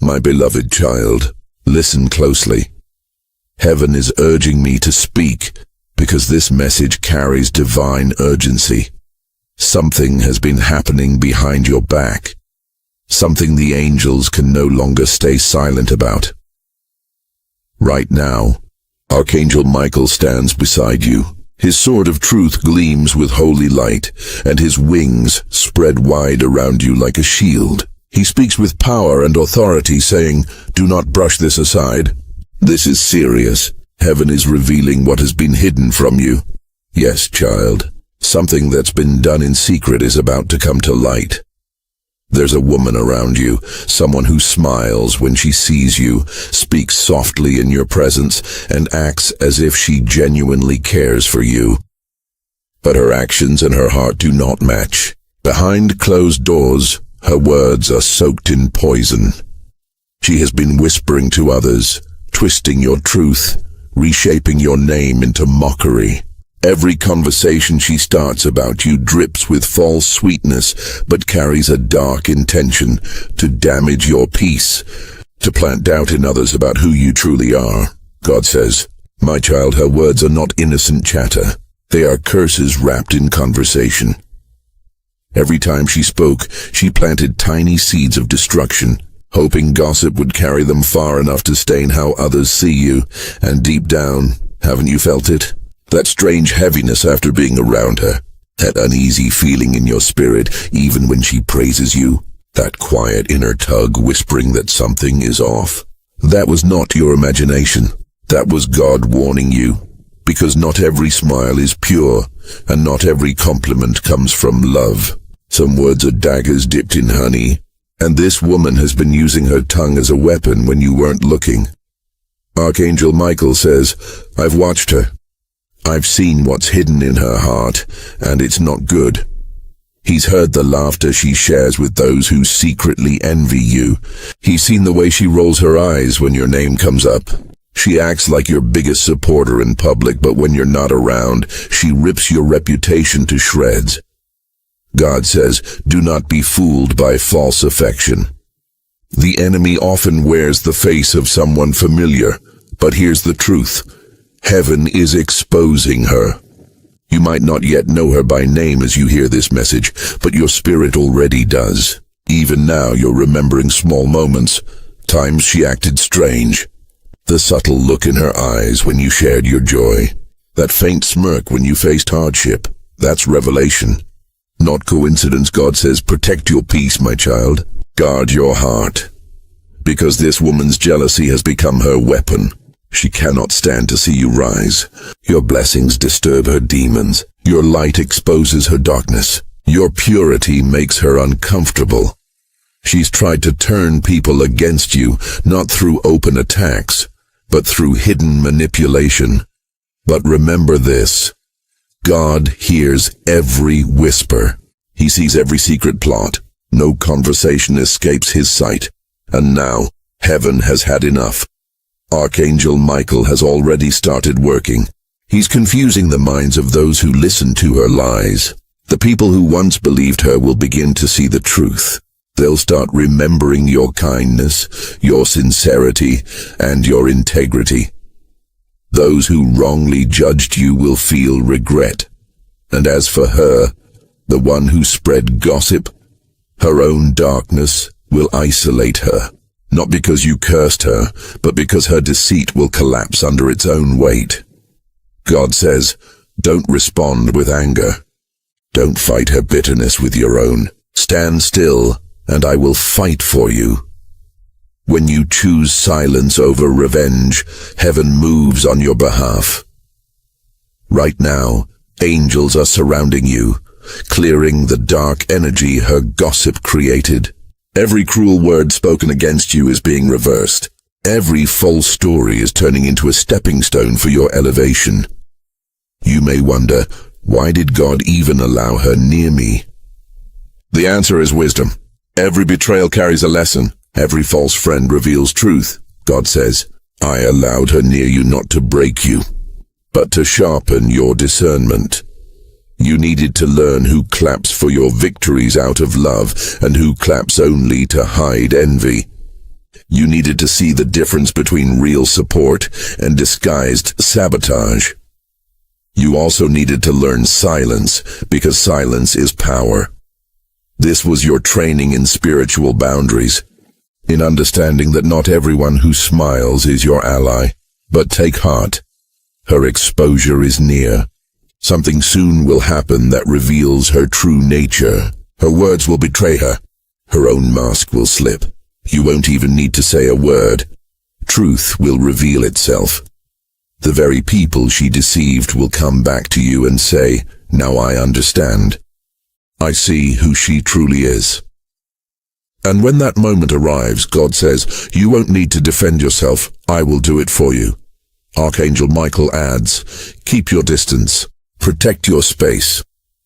My beloved child, listen closely. Heaven is urging me to speak because this message carries divine urgency. Something has been happening behind your back. Something the angels can no longer stay silent about. Right now, Archangel Michael stands beside you. His sword of truth gleams with holy light, and his wings spread wide around you like a shield. He speaks with power and authority, saying, "Do not brush this aside. This is serious. Heaven is revealing what has been hidden from you. Yes, child, something that's been done in secret is about to come to light. There's a woman around you, someone who smiles when she sees you, speaks softly in your presence, and acts as if she genuinely cares for you. But her actions and her heart do not match. Behind closed doors, her words are soaked in poison. She has been whispering to others, twisting your truth, reshaping your name into mockery. Every conversation she starts about you drips with false sweetness, but carries a dark intention to damage your peace, to plant doubt in others about who you truly are. God says, "My child, her words are not innocent chatter. They are curses wrapped in conversation." Every time she spoke, she planted tiny seeds of destruction, hoping gossip would carry them far enough to stain how others see you. And deep down, haven't you felt it? That strange heaviness after being around her, that uneasy feeling in your spirit even when she praises you, that quiet inner tug whispering that something is off. That was not your imagination. That was God warning you, because not every smile is pure, and not every compliment comes from love. Some words are daggers dipped in honey, and this woman has been using her tongue as a weapon when you weren't looking. Archangel Michael says, "I've watched her. I've seen what's hidden in her heart, and it's not good." He's heard the laughter she shares with those who secretly envy you. He's seen the way she rolls her eyes when your name comes up. She acts like your biggest supporter in public, but when you're not around, she rips your reputation to shreds. God says, do not be fooled by false affection. The enemy often wears the face of someone familiar, but here's the truth. Heaven is exposing her. You might not yet know her by name as you hear this message, but your spirit already does. Even now you're remembering small moments, times she acted strange. The subtle look in her eyes when you shared your joy. That faint smirk when you faced hardship. That's revelation. Not coincidence. God says, protect your peace, my child. Guard your heart. Because this woman's jealousy has become her weapon. She cannot stand to see you rise. Your blessings disturb her demons. Your light exposes her darkness. Your purity makes her uncomfortable. She's tried to turn people against you, not through open attacks, but through hidden manipulation. But remember this. God hears every whisper. He sees every secret plot. No conversation escapes his sight. And now, heaven has had enough. Archangel Michael has already started working. He's confusing the minds of those who listen to her lies. The people who once believed her will begin to see the truth. They'll start remembering your kindness, your sincerity, and your integrity. Those who wrongly judged you will feel regret. And as for her, the one who spread gossip, her own darkness will isolate her. Not because you cursed her, but because her deceit will collapse under its own weight. God says, don't respond with anger. Don't fight her bitterness with your own. Stand still, and I will fight for you. When you choose silence over revenge, heaven moves on your behalf. Right now, angels are surrounding you, clearing the dark energy her gossip created. Every cruel word spoken against you is being reversed. Every false story is turning into a stepping stone for your elevation. You may wonder, why did God even allow her near me? The answer is wisdom. Every betrayal carries a lesson. Every false friend reveals truth. God says, I allowed her near you not to break you, but to sharpen your discernment. You needed to learn who claps for your victories out of love and who claps only to hide envy. You You needed to see the difference between real support and disguised sabotage. You also needed to learn silence, because silence is power. This was your training in spiritual boundaries, in understanding that not everyone who smiles is your ally. But take heart. Her exposure is near. Something soon will happen that reveals her true nature. Her words will betray her. Her own mask will slip. You won't even need to say a word. Truth will reveal itself. The very people she deceived will come back to you and say, "Now I understand. I see who she truly is." And when that moment arrives, God says, "You won't need to defend yourself. I will do it for you." Archangel Michael adds, "Keep your distance. Protect your space.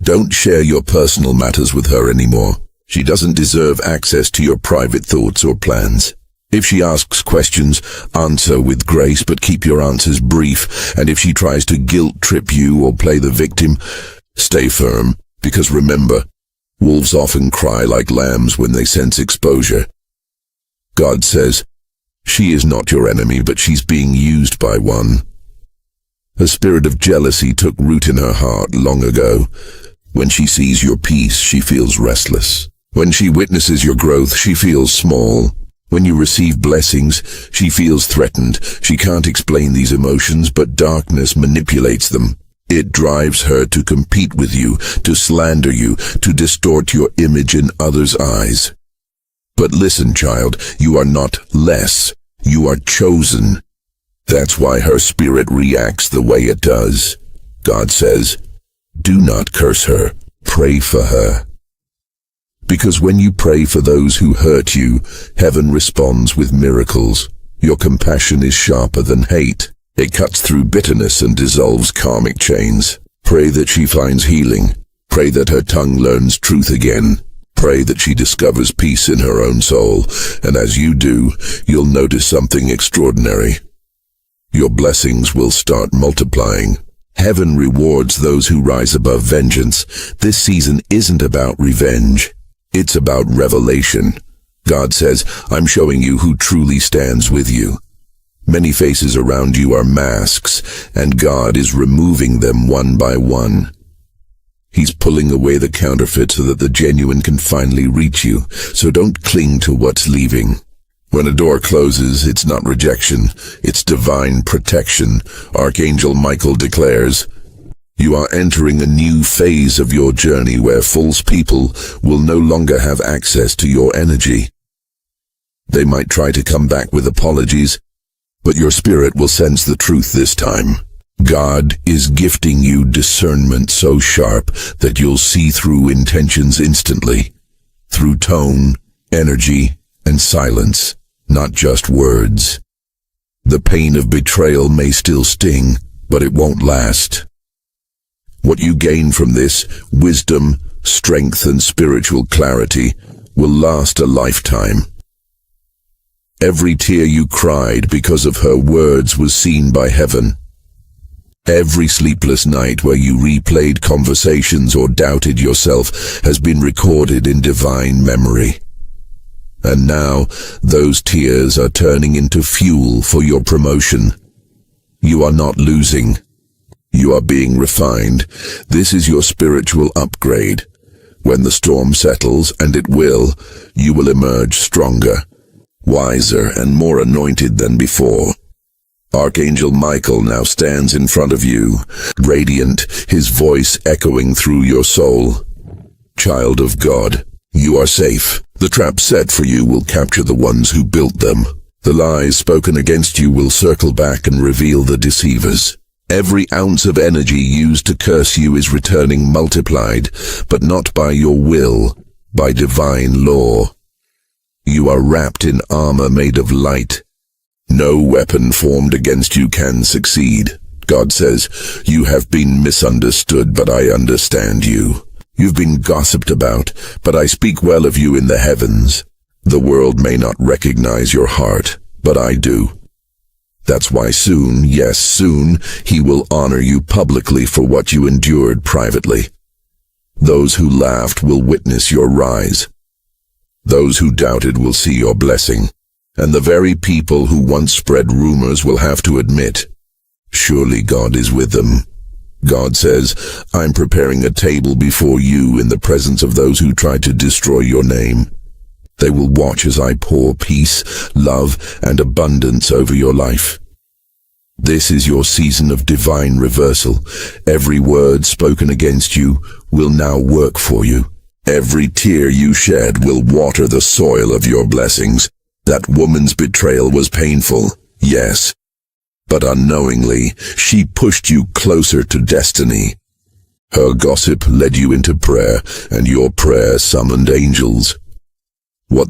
Don't share your personal matters with her anymore. She doesn't deserve access to your private thoughts or plans. If she asks questions, answer with grace, but keep your answers brief. And if she tries to guilt-trip you or play the victim, stay firm, because remember, wolves often cry like lambs when they sense exposure." God says, "She is not your enemy, but she's being used by one." A spirit of jealousy took root in her heart long ago. When she sees your peace, she feels restless. When she witnesses your growth, she feels small. When you receive blessings, she feels threatened. She can't explain these emotions, but darkness manipulates them. It drives her to compete with you, to slander you, to distort your image in others' eyes. But listen, child, you are not less. You are chosen. That's why her spirit reacts the way it does. God says, "Do not curse her. Pray for her." Because when you pray for those who hurt you, heaven responds with miracles. Your compassion is sharper than hate. It cuts through bitterness and dissolves karmic chains. Pray that she finds healing. Pray that her tongue learns truth again. Pray that she discovers peace in her own soul. And as you do, you'll notice something extraordinary. Your blessings will start multiplying. Heaven rewards those who rise above vengeance. This season isn't about revenge. It's about revelation. God says, "I'm showing you who truly stands with you." Many faces around you are masks, and God is removing them one by one. He's pulling away the counterfeit so that the genuine can finally reach you. So don't cling to what's leaving. When a door closes, it's not rejection, it's divine protection. Archangel Michael declares, "You are entering a new phase of your journey where false people will no longer have access to your energy. They might try to come back with apologies, but your spirit will sense the truth this time. God is gifting you discernment so sharp that you'll see through intentions instantly, through tone, energy, and silence, not just words. The pain of betrayal may still sting, but it won't last. What you gain from this, wisdom, strength, and spiritual clarity, will last a lifetime. Every tear you cried because of her words was seen by heaven. Every sleepless night where you replayed conversations or doubted yourself has been recorded in divine memory. And now, those tears are turning into fuel for your promotion. You are not losing. You are being refined. This is your spiritual upgrade. When the storm settles, and it will, you will emerge stronger, wiser, and more anointed than before. Archangel Michael now stands in front of you, radiant, his voice echoing through your soul. Child of God, you are safe. The trap set for you will capture the ones who built them. The lies spoken against you will circle back and reveal the deceivers. Every ounce of energy used to curse you is returning multiplied, but not by your will, by divine law. You are wrapped in armor made of light. No weapon formed against you can succeed. God says, "You have been misunderstood, but I understand you. You've been gossiped about, but I speak well of you in the heavens. The world may not recognize your heart, but I do. That's why soon, yes, soon, he will honor you publicly for what you endured privately. Those who laughed will witness your rise. Those who doubted will see your blessing. And the very people who once spread rumors will have to admit, surely God is with them. God says, I'm preparing a table before you in the presence of those who try to destroy your name. They will watch as I pour peace, love, and abundance over your life. This is your season of divine reversal. Every word spoken against you will now work for you. Every tear you shed will water the soil of your blessings. That woman's betrayal was painful, yes. But unknowingly, she pushed you closer to destiny. Her gossip led you into prayer, and your prayer summoned angels. What